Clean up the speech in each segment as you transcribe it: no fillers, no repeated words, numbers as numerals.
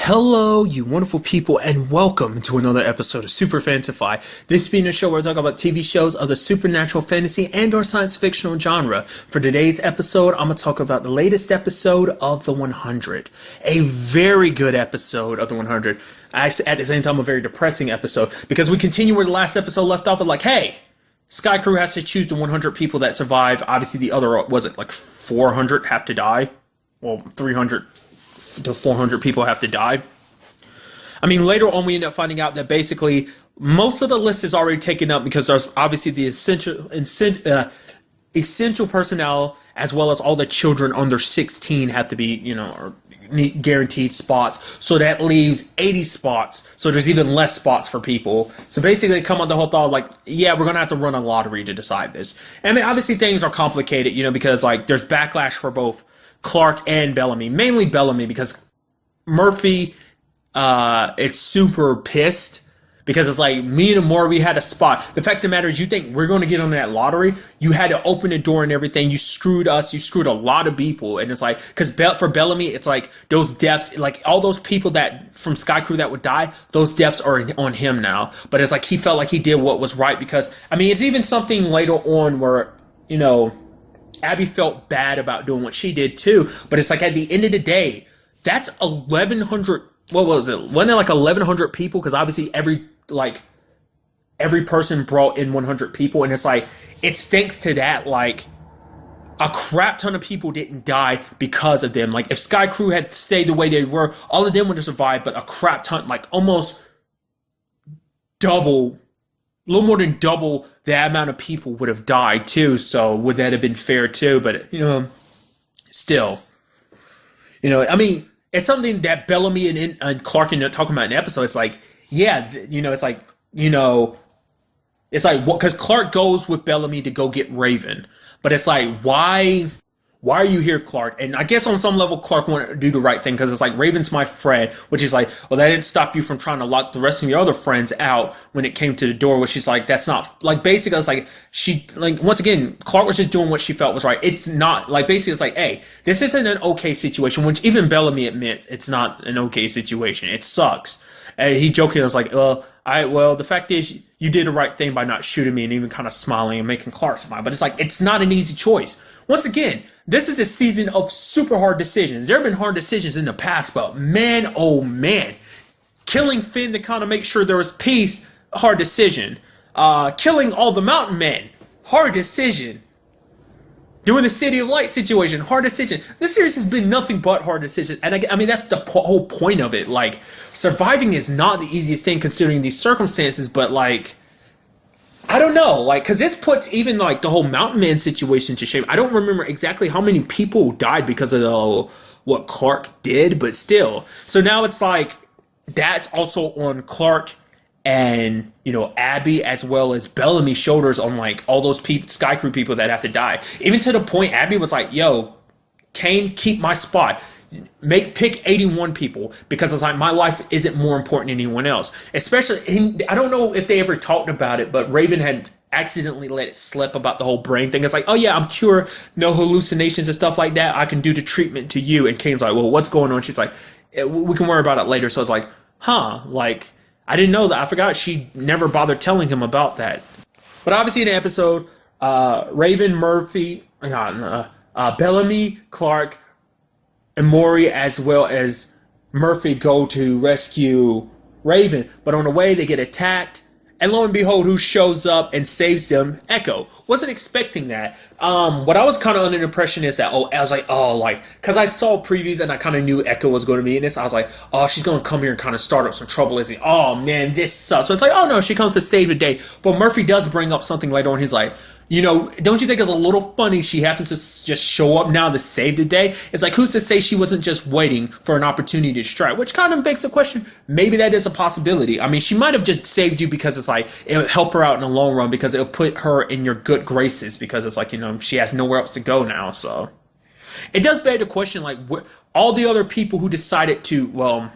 Hello, you wonderful people, and welcome to another episode of Super-Fanta-Fi. This being a show where I talk about TV shows of the supernatural, fantasy, and or science fictional genre. For today's episode, I'm going to talk about the latest episode of The 100. A very good episode of The 100. Actually, at the same time, a very depressing episode, because we continue where the last episode left off, and like, hey, Sky Crew has to choose the 100 people that survive. Obviously, the other, was it like 400 have to die? Well, 300 to 400 people have to die. I mean, later on we end up finding out that basically most of the list is already taken up because there's obviously the essential personnel as well as all the children under 16 have to be, or guaranteed spots. So that leaves 80 spots. So there's even less spots for people. So basically they come up with the whole thought like, yeah, we're going to have to run a lottery to decide this. I mean, obviously things are complicated, because like there's backlash for both Clark and Bellamy, mainly Bellamy, because Murphy, it's super pissed because it's like me and Amore, we had a spot. The fact of the matter is, you think we're going to get on that lottery? You had to open the door and everything. You screwed us. You screwed a lot of people, and it's like because for Bellamy, it's like those deaths, like all those people that from Sky Crew that would die, those deaths are on him now. But it's like he felt like he did what was right because I mean, it's even something later on where Abby felt bad about doing what she did too, but it's like at the end of the day, that's 1,100. What was it? Wasn't it like 1,100 people? Because obviously every person brought in 100 people, and it's like it's thanks to that. Like a crap ton of people didn't die because of them. Like if Sky Crew had stayed the way they were, all of them would have survived, but a crap ton, like almost double. A little more than double that amount of people would have died too. So would that have been fair too? But still, I mean, it's something that Bellamy and Clark are talking about in the episode. It's like, yeah, it's like, it's like what? Because Clark goes with Bellamy to go get Raven, but it's like, why are you here, Clark? And I guess on some level, Clark wanted to do the right thing because it's like, Raven's my friend, which is like, well, that didn't stop you from trying to lock the rest of your other friends out when it came to the door, which is like, that's not, like, basically, it's like, once again, Clark was just doing what she felt was right. It's not, like, basically, it's like, hey, this isn't an okay situation, which even Bellamy admits it's not an okay situation. It sucks. And he jokingly was like, the fact is, you did the right thing by not shooting me and even kind of smiling and making Clark smile. But it's like, it's not an easy choice. Once again, this is a season of super hard decisions. There have been hard decisions in the past, but man, oh man. Killing Finn to kind of make sure there was peace, hard decision. Killing all the mountain men, hard decision. Doing the City of Light situation, hard decision. This series has been nothing but hard decisions. And I mean, that's the whole point of it. Like, surviving is not the easiest thing considering these circumstances, but like, I don't know, like, because this puts even, like, the whole Mountain Man situation to shame. I don't remember exactly how many people died because of what Clark did, but still. So now it's like, that's also on Clark and, Abby as well as Bellamy's shoulders on, like, all those Sky Crew people that have to die. Even to the point Abby was like, yo, Kane, keep my spot. Pick 81 people because it's like my life isn't more important than anyone else. Especially, I don't know if they ever talked about it, but Raven had accidentally let it slip about the whole brain thing. It's like, oh yeah, I'm cured, no hallucinations and stuff like that. I can do the treatment to you. And Kane's like, well, what's going on? She's like, we can worry about it later. So it's like, like I didn't know that. I forgot she never bothered telling him about that. But obviously in the episode, Raven, Murphy, Bellamy, Clark, and Maury as well as Murphy go to rescue Raven, but on the way they get attacked, and lo and behold, who shows up and saves them? Echo. Wasn't expecting that. What I was kind of under the impression is that, I was like, because I saw previews and I kind of knew Echo was going to be in this. I was like, oh, she's going to come here and kind of start up some trouble, isn't it? Oh man, this sucks. So it's like, oh no, she comes to save the day. But Murphy does bring up something later on. He's like, don't you think it's a little funny she happens to just show up now to save the day? It's like, who's to say she wasn't just waiting for an opportunity to strike? Which kind of begs the question, maybe that is a possibility. I mean, she might have just saved you because it's like, it would help her out in the long run because it'll put her in your good graces because it's like, she has nowhere else to go now. So it does beg the question, like, all the other people who decided to,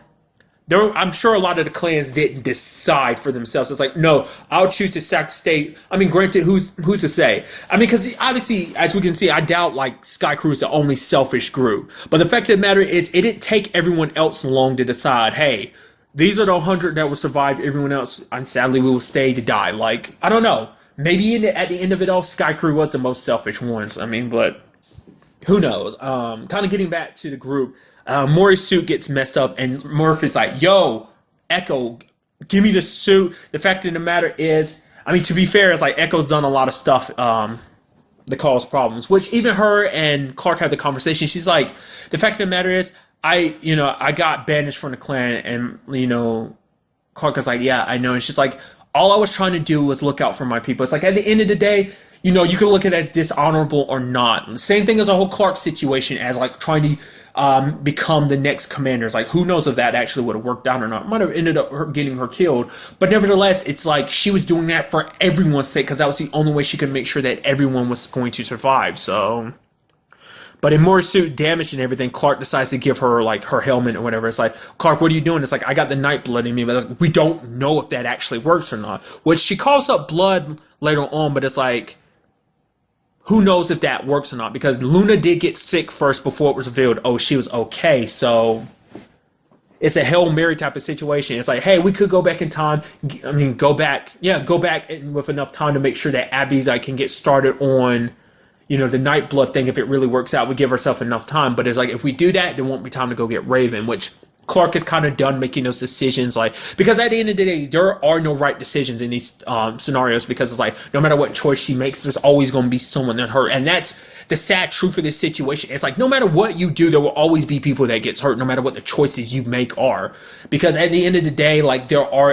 I'm sure a lot of the clans didn't decide for themselves. It's like, no, I'll choose to sacrifice. I mean, granted, who's to say? I mean, because obviously, as we can see, I doubt like Sky Crew is the only selfish group. But the fact of the matter is, it didn't take everyone else long to decide. Hey, these are the 100 that will survive. Everyone else, and sadly, we will stay to die. Like, I don't know. Maybe at the end of it all, Sky Crew was the most selfish ones. I mean, but who knows? Kind of getting back to the group. Maury's suit gets messed up, and Murphy's like, yo, Echo, give me the suit. The fact of the matter is, I mean, to be fair, it's like Echo's done a lot of stuff that cause problems, which even her and Clark had the conversation. She's like, the fact of the matter is, I got banished from the clan, and, Clark was like, yeah, I know. And she's like, all I was trying to do was look out for my people. It's like, at the end of the day, you can look at it as dishonorable or not. The same thing as the whole Clark situation, as like trying to become the next commander. It's like, who knows if that actually would have worked out or not. Might have ended up getting her killed. But nevertheless, it's like she was doing that for everyone's sake, because that was the only way she could make sure that everyone was going to survive. So, but in Moore's suit damaged and everything, Clark decides to give her like her helmet or whatever. It's like, Clark, what are you doing? It's like, I got the night blood in me, but we don't know if that actually works or not. Which she calls up blood later on, but it's like, who knows if that works or not? Because Luna did get sick first before it was revealed, oh, she was okay. So it's a Hail Mary type of situation. It's like, hey, we could go back in time. I mean, go back with enough time to make sure that Abby's can get started on, the Nightblood thing. If it really works out, we give ourselves enough time. But it's like, if we do that, there won't be time to go get Raven, which Clark is kind of done making those decisions, because at the end of the day, there are no right decisions in these scenarios, because it's like, no matter what choice she makes, there's always going to be someone that hurt. And that's the sad truth of this situation. It's like, no matter what you do, there will always be people that gets hurt, no matter what the choices you make are, because at the end of the day,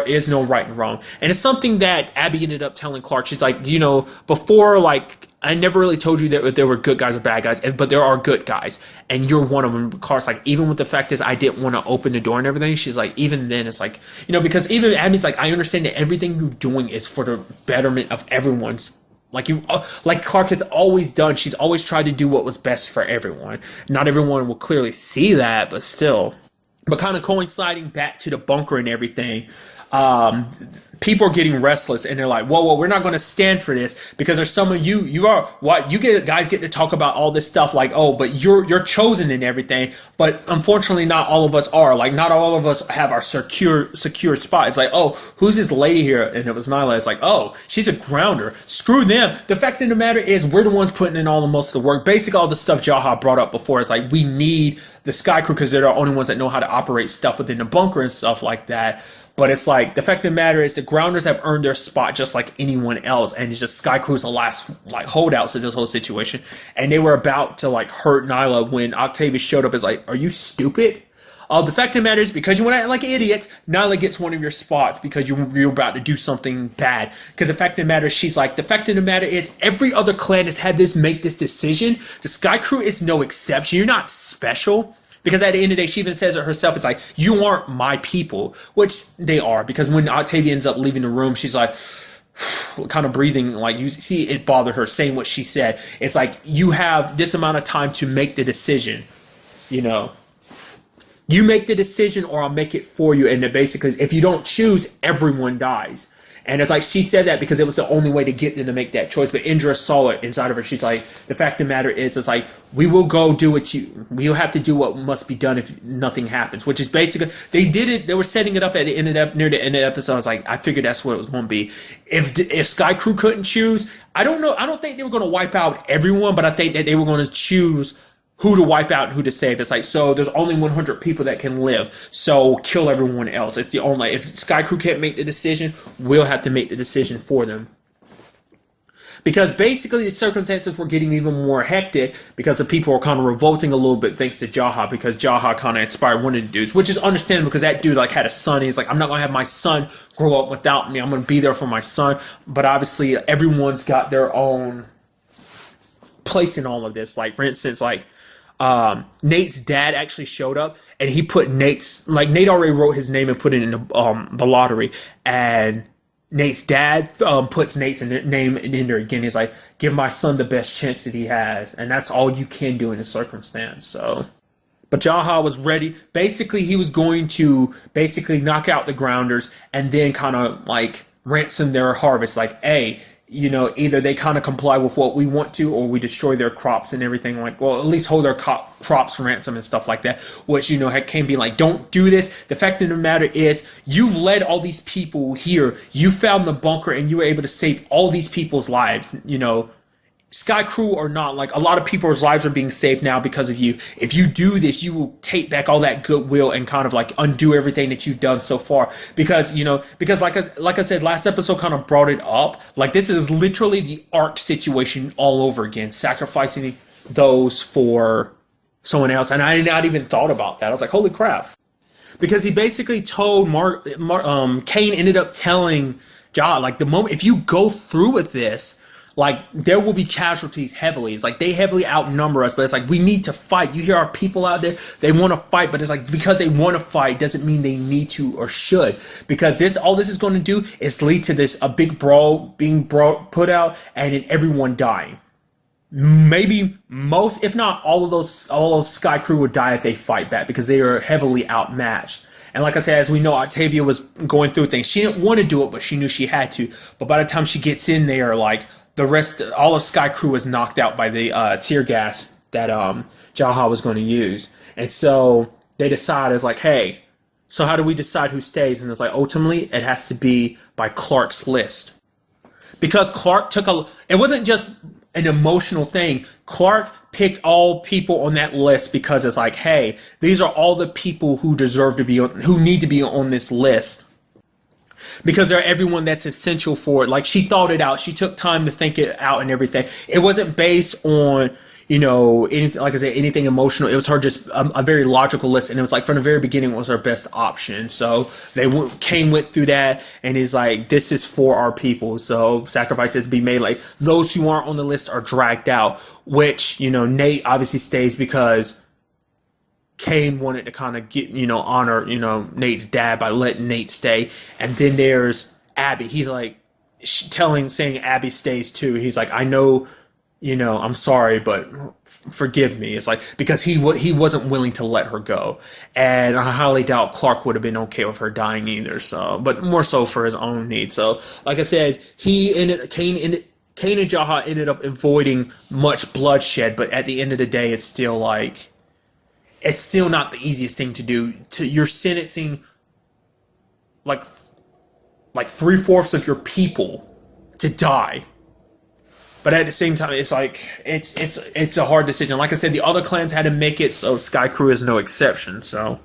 is no right and wrong. And it's something that Abby ended up telling Clark. She's like, before, I never really told you that there were good guys or bad guys, but there are good guys, and you're one of them. Clark's like, even with the fact is I didn't want to open the door and everything, she's like, even then, it's like, because even Abby's like, I understand that everything you're doing is for the betterment of everyone's, like Clark has always done. She's always tried to do what was best for everyone. Not everyone will clearly see that, but still. But kind of coinciding back to the bunker and everything, people are getting restless, and they're like, whoa, we're not going to stand for this, because there's some of you guys get to talk about all this stuff, like, oh, but you're chosen and everything, but unfortunately not all of us are, like, not all of us have our secure spot. It's like, oh, who's this lady here? And it was Nyla. It's like, oh, she's a grounder. Screw them. The fact of the matter is, we're the ones putting in all the most of the work. Basically, all the stuff Jaha brought up before is like, we need the Sky Crew, because they're the only ones that know how to operate stuff within the bunker and stuff like that. But it's like, the fact of the matter is, the Grounders have earned their spot just like anyone else, and it's just Sky Crew's the last holdouts of this whole situation. And they were about to hurt Nyla when Octavius showed up. It's like, are you stupid? The fact of the matter is, because you want to act like idiots, Nyla gets one of your spots because you're about to do something bad. Because the fact of the matter is, she's like, the fact of the matter is, every other clan has had make this decision. The Sky Crew is no exception. You're not special. Because at the end of the day, she even says it herself. It's like, you aren't my people, which they are. Because when Octavia ends up leaving the room, she's like, kind of breathing. Like, you see it bothered her, saying what she said. It's like, you have this amount of time to make the decision. You make the decision, or I'll make it for you. And basically, if you don't choose, everyone dies. And it's like, she said that because it was the only way to get them to make that choice. But Indra saw it inside of her. She's like, the fact of the matter is, it's like, we'll have to do what must be done if nothing happens. Which is basically, they were setting it up at the end of near the end of the episode. I was like, I figured that's what it was going to be. If Sky Crew couldn't choose, I don't know. I don't think they were going to wipe out everyone, but I think that they were going to choose who to wipe out and who to save. It's like, so there's only 100 people that can live, so kill everyone else. It's the only, if Sky Crew can't make the decision, we'll have to make the decision for them. Because basically the circumstances were getting even more hectic, because the people were kind of revolting a little bit thanks to Jaha, because Jaha kind of inspired one of the dudes, which is understandable, because that dude had a son. He's like, I'm not going to have my son grow up without me. I'm going to be there for my son. But obviously everyone's got their own place in all of this. Like, for instance, Nate's dad actually showed up, and he put Nate already wrote his name and put it in the lottery, and Nate's dad puts Nate's name in there again. He's like, give my son the best chance that he has, and that's all you can do in this circumstance. So But Jaha was ready. Basically, he was going to basically knock out the grounders and then kind of like ransom their harvest. Like, hey, either they kind of comply with what we want to, or we destroy their crops and everything. Like, well, at least hold their crops ransom and stuff like that. Which, can be like, don't do this. The fact of the matter is, you've led all these people here. You found the bunker and you were able to save all these people's lives, Sky Crew or not, like a lot of people's lives are being saved now because of you. If you do this, you will take back all that goodwill and kind of like undo everything that you've done so far. Because like I said, last episode kind of brought it up. Like this is literally the Ark situation all over again, sacrificing those for someone else. And I had not even thought about that. I was like, holy crap. Because he basically told Cain ended up telling Jah, like the moment, if you go through with this, like, there will be casualties heavily. It's like they heavily outnumber us, but it's like we need to fight. You hear our people out there, they want to fight, but it's like because they want to fight doesn't mean they need to or should. Because all this is going to do is lead to a big brawl being put out and then everyone dying. Maybe most, if not all of Sky Crew would die if they fight back because they are heavily outmatched. And like I said, as we know, Octavia was going through things. She didn't want to do it, but she knew she had to. But by the time she gets in there, like, all of Sky Crew was knocked out by the tear gas that Jaha was going to use. And so they decide, it's like, hey, so how do we decide who stays? And it's like, ultimately, it has to be by Clark's list. Because Clark it wasn't just an emotional thing. Clark picked all people on that list because it's like, hey, these are all the people who deserve to be who need to be on this list. Because they're everyone that's essential for it. Like, she thought it out. She took time to think it out and everything. It wasn't based on, anything, like I said, anything emotional. It was her just a very logical list. And it was like, from the very beginning, it was her best option. So Cain went through that and is like, this is for our people. So sacrifices to be made. Like, those who aren't on the list are dragged out, which, Nate obviously stays because Cain wanted to kind of get, honor, Nate's dad by letting Nate stay. And then there's Abby. He's like saying Abby stays too. He's like, I know, I'm sorry, but forgive me. It's like, because he wasn't willing to let her go. And I highly doubt Clark would have been okay with her dying either. So, but more so for his own needs. So, like I said, Cain and Jaha ended up avoiding much bloodshed. But at the end of the day, it's still not the easiest thing to do. You're sentencing like 3/4 of your people to die. But at the same time, it's like it's a hard decision. Like I said, the other clans had to make it, so Sky Crew is no exception. So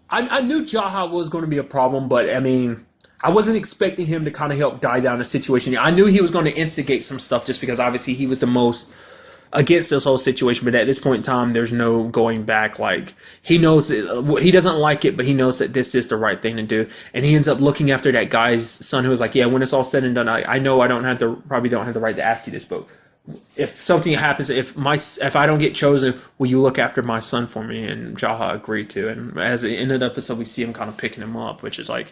I knew Jaha was going to be a problem, but I mean, I wasn't expecting him to kind of help die down the situation. I knew he was going to instigate some stuff just because obviously he was the most against this whole situation, but at this point in time, there's no going back. Like, he knows he doesn't like it, but he knows that this is the right thing to do, and he ends up looking after that guy's son who was like, yeah, when it's all said and done, I know I probably don't have the right to ask you this, but if something happens, if I don't get chosen, will you look after my son for me? And Jaha agreed to, and as it ended up, so we see him kind of picking him up, which is like,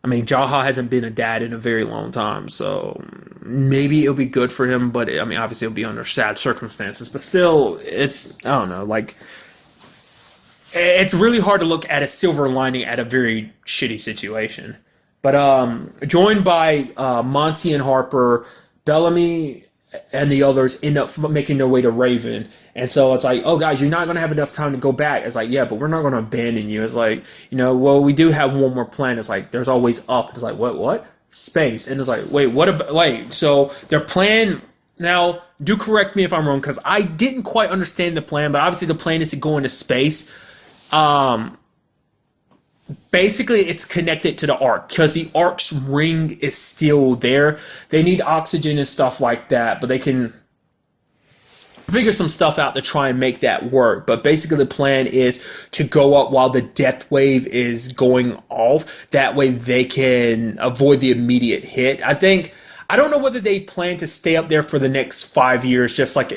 I mean, Jaha hasn't been a dad in a very long time, so maybe it'll be good for him, but I mean, obviously it'll be under sad circumstances, but still, I don't know, like, it's really hard to look at a silver lining at a very shitty situation. But joined by Monty and Harper, Bellamy and the others end up making their way to Raven. And so it's like, oh, guys, you're not going to have enough time to go back. It's like, yeah, but we're not going to abandon you. It's like, well, we do have one more plan. It's like, there's always up. It's like, what? Space. And it's like, wait, so their plan, now, do correct me if I'm wrong, because I didn't quite understand the plan, but obviously the plan is to go into space. Basically, it's connected to the Ark because the Ark's ring is still there. They need oxygen and stuff like that, but they can figure some stuff out to try and make that work. But basically, the plan is to go up while the death wave is going off. That way, they can avoid the immediate hit. I don't know whether they plan to stay up there for the next 5 years, just like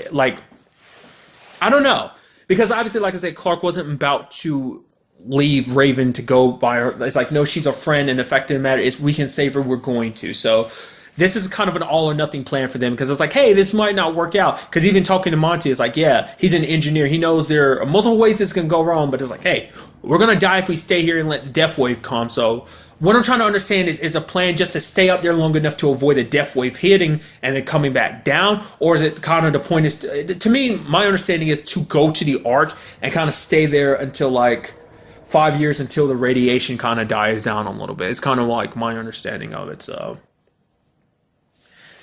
I don't know, because obviously, like I said, Clark wasn't about to leave Raven to go by her. It's like, no, she's a friend, and the fact of the matter is we can save her, we're going to. So this is kind of an all or nothing plan for them because it's like, hey, this might not work out. Because even talking to Monty, it's like, yeah, he's an engineer. He knows there are multiple ways this can go wrong, but it's like, hey, we're going to die if we stay here and let the death wave come. So what I'm trying to understand is a plan just to stay up there long enough to avoid the death wave hitting and then coming back down? Or is it kind of the point is, to me, my understanding is to go to the Ark and kind of stay there until like 5 years until the radiation kind of dies down a little bit. It's kind of like my understanding of it. So,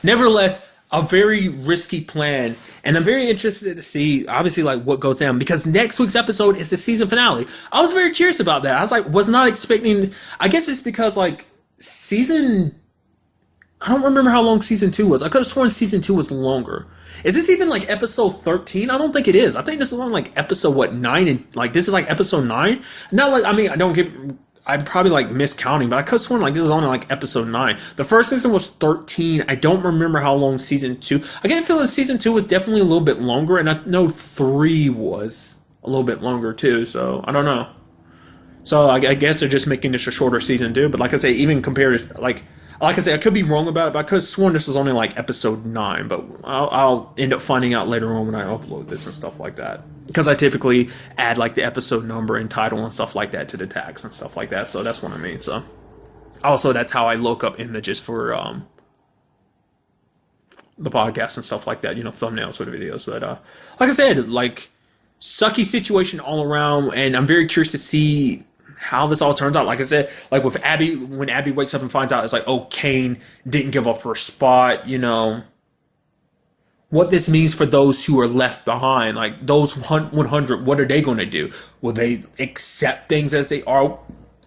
nevertheless, a very risky plan, and I'm very interested to see, obviously, like what goes down because next week's episode is the season finale. I was very curious about that. I was like, was not expecting. I guess it's because like I don't remember how long season 2 was. I could have sworn season 2 was longer. Is this even like episode 13? I don't think it is. I think this is on like episode 9, and like this is like episode 9. Not like, I mean, I'm probably like miscounting, but I could have sworn like this is only like episode 9. The first season was 13. I don't remember how long season 2. I get the feeling season 2 was definitely a little bit longer, and I know 3 was a little bit longer too. So I don't know. So I guess they're just making this a shorter season 2. But like I say, even compared to like I said, I could be wrong about it, but I could have sworn this was only like episode 9. But I'll end up finding out later on when I upload this and stuff like that. Because I typically add like the episode number and title and stuff like that to the tags and stuff like that. So that's what I mean. So also that's how I look up images for the podcast and stuff like that. You know, thumbnails for the videos. But like I said, like sucky situation all around, and I'm very curious to see how this all turns out. Like I said, like with Abby, when Abby wakes up and finds out, it's like, oh, Kane didn't give up her spot, you know. What this means for those who are left behind, like those 100, what are they going to do? Will they accept things as they are,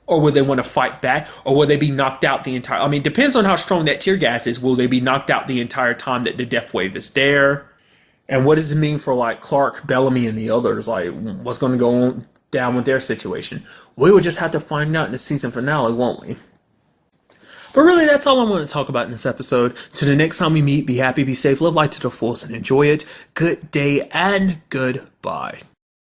or will they want to fight back, or will they be knocked out the entire? I mean, depends on how strong that tear gas is. Will they be knocked out the entire time that the death wave is there? And what does it mean for like Clark, Bellamy, and the others? Like, what's going to go on down with their situation? We will just have to find out in the season finale, won't we? But really, that's all I want to talk about in this episode. Till the next time we meet, be happy, be safe, live life to the fullest, and enjoy it. Good day and goodbye.